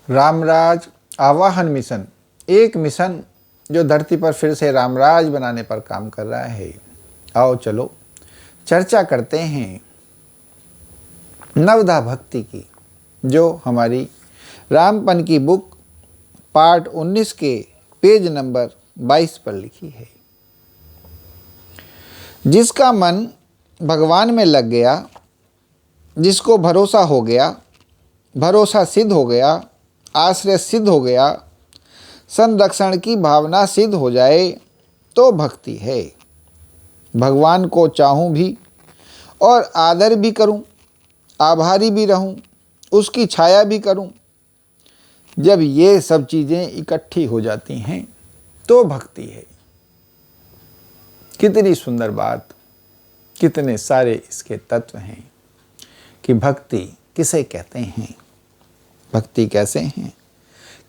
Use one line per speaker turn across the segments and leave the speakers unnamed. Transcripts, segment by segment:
रामराज आवाहन मिशन, एक मिशन जो धरती पर फिर से रामराज बनाने पर काम कर रहा है। आओ चलो चर्चा करते हैं नवधा भक्ति की, जो हमारी रामपन की बुक पार्ट 19 के पेज नंबर 22 पर लिखी है। जिसका मन भगवान में लग गया, जिसको भरोसा हो गया, भरोसा सिद्ध हो गया, आश्रय सिद्ध हो गया, संरक्षण की भावना सिद्ध हो जाए तो भक्ति है। भगवान को चाहूँ भी और आदर भी करूँ, आभारी भी रहूँ, उसकी छाया भी करूँ। जब ये सब चीज़ें इकट्ठी हो जाती हैं तो भक्ति है। कितनी सुंदर बात, कितने सारे इसके तत्व हैं कि भक्ति किसे कहते हैं। भक्ति कैसे हैं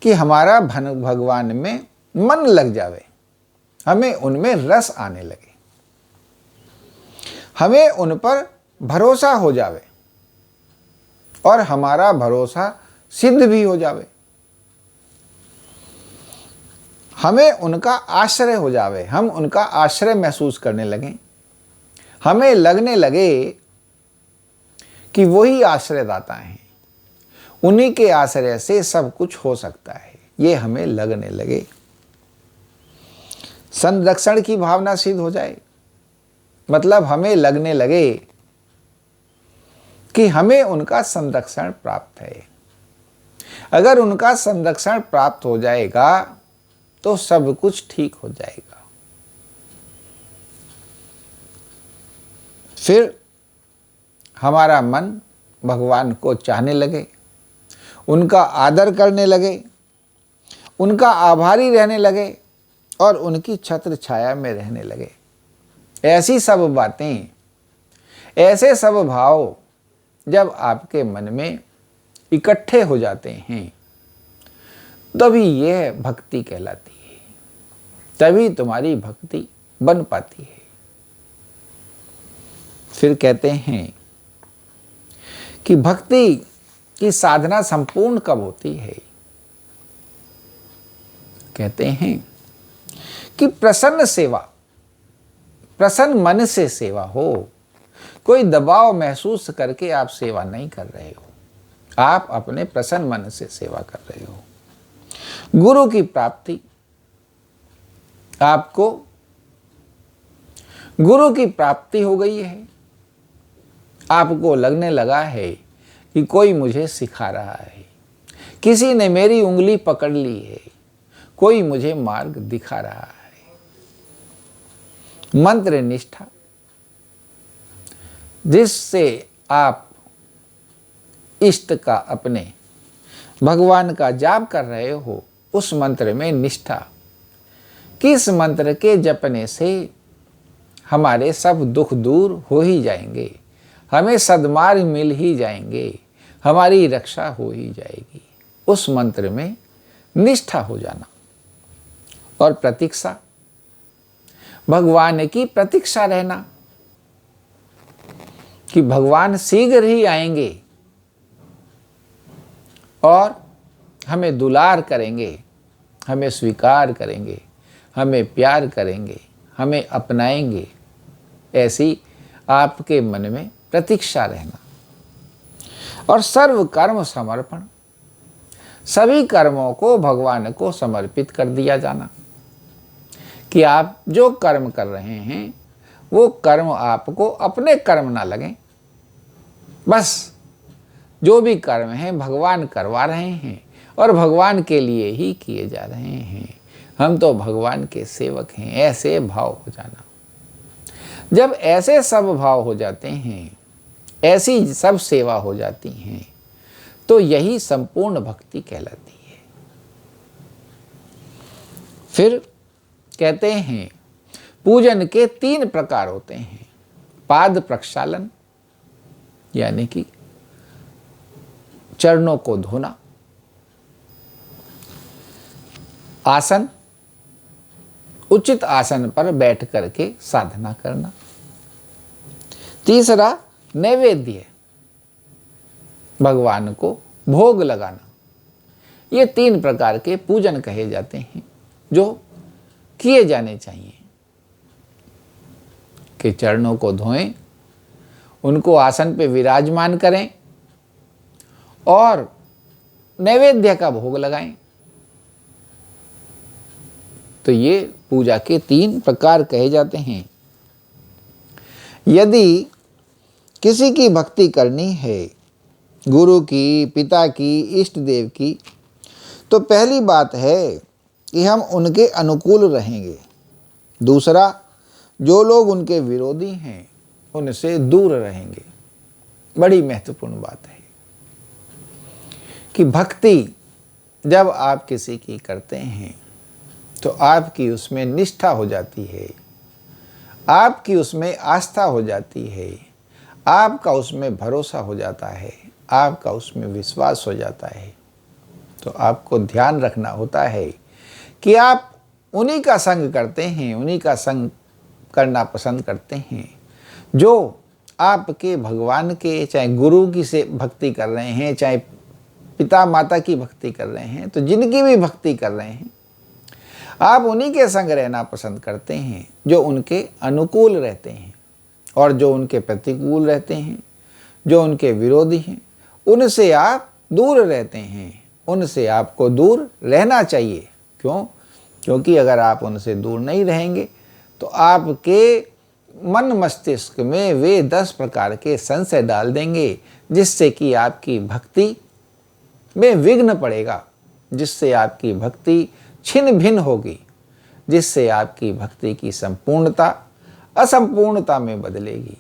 कि हमारा भगवान में मन लग जावे, हमें उनमें रस आने लगे, हमें उन पर भरोसा हो जावे और हमारा भरोसा सिद्ध भी हो जावे, हमें उनका आश्रय हो जावे, हम उनका आश्रय महसूस करने लगें, हमें लगने लगे कि वही आश्रयदाता हैं, उन्हीं के आश्रय से सब कुछ हो सकता है, ये हमें लगने लगे। संरक्षण की भावना सिद्ध हो जाए, मतलब हमें लगने लगे कि हमें उनका संरक्षण प्राप्त है। अगर उनका संरक्षण प्राप्त हो जाएगा तो सब कुछ ठीक हो जाएगा। फिर हमारा मन भगवान को चाहने लगे, उनका आदर करने लगे, उनका आभारी रहने लगे और उनकी छत्र छाया में रहने लगे। ऐसी सब बातें, ऐसे सब भाव जब आपके मन में इकट्ठे हो जाते हैं तभी यह भक्ति कहलाती है, तभी तुम्हारी भक्ति बन पाती है। फिर कहते हैं कि भक्ति की साधना संपूर्ण कब होती है। कहते हैं कि प्रसन्न सेवा, प्रसन्न मन से सेवा हो। कोई दबाव महसूस करके आप सेवा नहीं कर रहे हो, आप अपने प्रसन्न मन से सेवा कर रहे हो। गुरु की प्राप्ति, आपको गुरु की प्राप्ति हो गई है, आपको लगने लगा है कि कोई मुझे सिखा रहा है, किसी ने मेरी उंगली पकड़ ली है, कोई मुझे मार्ग दिखा रहा है। मंत्र निष्ठा, जिससे आप इष्ट का, अपने भगवान का जाप कर रहे हो, उस मंत्र में निष्ठा। किस मंत्र के जपने से हमारे सब दुख दूर हो ही जाएंगे, हमें सद्मार्ग मिल ही जाएंगे, हमारी रक्षा हो ही जाएगी। उस मंत्र में निष्ठा हो जाना। और प्रतीक्षा, भगवान की प्रतीक्षा रहना कि भगवान शीघ्र ही आएंगे और हमें दुलार करेंगे, हमें स्वीकार करेंगे, हमें प्यार करेंगे, हमें अपनाएंगे। ऐसी आपके मन में प्रतीक्षा रहना। और सर्व कर्म समर्पण, सभी कर्मों को भगवान को समर्पित कर दिया जाना कि आप जो कर्म कर रहे हैं वो कर्म आपको अपने कर्म ना लगें, बस जो भी कर्म हैं भगवान करवा रहे हैं और भगवान के लिए ही किए जा रहे हैं, हम तो भगवान के सेवक हैं, ऐसे भाव हो जाना। जब ऐसे सब भाव हो जाते हैं, ऐसी सब सेवा हो जाती हैं, तो यही संपूर्ण भक्ति कहलाती है। फिर कहते हैं पूजन के 3 प्रकार होते हैं। पाद प्रक्षालन, यानी कि चरणों को धोना। आसन, उचित आसन पर बैठ करके साधना करना। तीसरा नैवेद्य, भगवान को भोग लगाना। ये 3 प्रकार के पूजन कहे जाते हैं जो किए जाने चाहिए। कि चरणों को धोएं, उनको आसन पे विराजमान करें और नैवेद्य का भोग लगाएं। तो ये पूजा के 3 प्रकार कहे जाते हैं। यदि किसी की भक्ति करनी है, गुरु की, पिता की, इष्ट देव की, तो पहली बात है कि हम उनके अनुकूल रहेंगे। दूसरा, जो लोग उनके विरोधी हैं उनसे दूर रहेंगे। बड़ी महत्वपूर्ण बात है कि भक्ति जब आप किसी की करते हैं तो आपकी उसमें निष्ठा हो जाती है, आपकी उसमें आस्था हो जाती है, आपका उसमें भरोसा हो जाता है, आपका उसमें विश्वास हो जाता है। तो आपको ध्यान रखना होता है कि आप उन्हीं का संग करते हैं, उन्हीं का संग करना पसंद करते हैं जो आपके भगवान के, चाहे गुरु की से भक्ति कर रहे हैं, चाहे पिता माता की भक्ति कर रहे हैं, तो जिनकी भी भक्ति कर रहे हैं आप उन्हीं के संग रहना पसंद करते हैं जो उनके अनुकूल रहते हैं। और जो उनके प्रतिकूल रहते हैं, जो उनके विरोधी हैं, उनसे आप दूर रहते हैं। उनसे आपको दूर रहना चाहिए। क्यों? क्योंकि अगर आप उनसे दूर नहीं रहेंगे तो आपके मन मस्तिष्क में वे 10 प्रकार के संशय डाल देंगे, जिससे कि आपकी भक्ति में विघ्न पड़ेगा, जिससे आपकी भक्ति छिन्न भिन्न होगी, जिससे आपकी भक्ति की संपूर्णता असंपूर्णता में बदलेगी।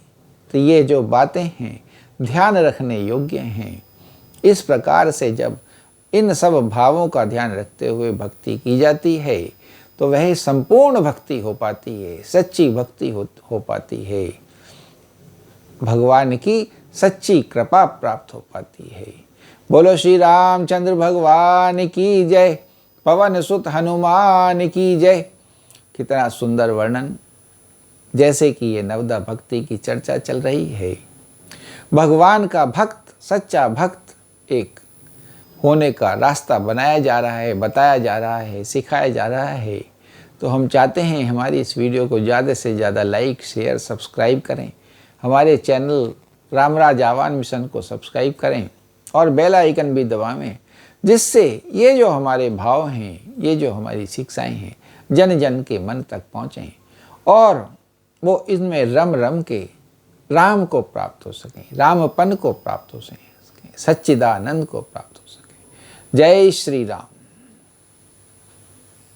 तो ये जो बातें हैं ध्यान रखने योग्य हैं। इस प्रकार से जब इन सब भावों का ध्यान रखते हुए भक्ति की जाती है तो वह संपूर्ण भक्ति हो पाती है, सच्ची भक्ति हो पाती है, भगवान की सच्ची कृपा प्राप्त हो पाती है। बोलो श्री रामचंद्र भगवान की जय, पवन सुत हनुमान की जय। कितना सुंदर वर्णन, जैसे कि ये नवदा भक्ति की चर्चा चल रही है। भगवान का भक्त, सच्चा भक्त एक होने का रास्ता बनाया जा रहा है, बताया जा रहा है, सिखाया जा रहा है। तो हम चाहते हैं हमारी इस वीडियो को ज़्यादा से ज़्यादा लाइक, शेयर, सब्सक्राइब करें। हमारे चैनल रामराज आह्वान मिशन को सब्सक्राइब करें और बेल आइकन भी दबावें, जिससे ये जो हमारे भाव हैं, ये जो हमारी शिक्षाएं हैं, जन जन के मन तक पहुँचें और वो इनमें रम रम के राम को प्राप्त हो सकें, रामपन को प्राप्त हो सकें, सच्चिदानंद को प्राप्त हो सके। जय श्री राम।